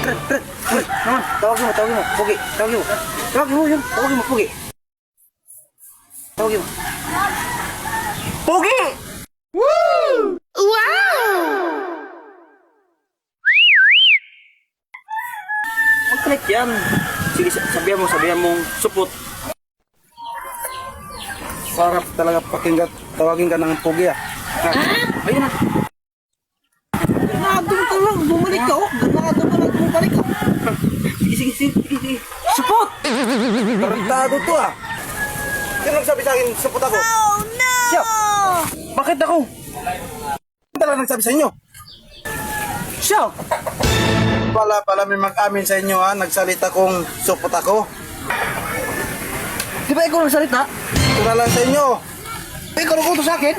Naman, tawagin mo, Pugi, tawagin mo. Tawagin mo, Pugi. Tawagin mo. Pugi! Woo! Wow! Magkalit yan. Sige, sabihan mo, supot. Sarap talaga pakinggan, tawagin ka ng Pugi ah. Ayun na. Ganado ka lang, bumalik ka oh. Ganado ka lang, bumalik ka. Sige. Supot! Tarantado to ah. Sino nagsabi sa akin, supot ako? Oh no! Siya! Bakit ako? Ano talaga nagsabi sa inyo? Siya! Pala may mag-amin sa inyo ha, nagsalita kong supot ako. Di ba ikaw nagsalita? Ito na lang sa inyo. Ikaw nagkuto sa akin?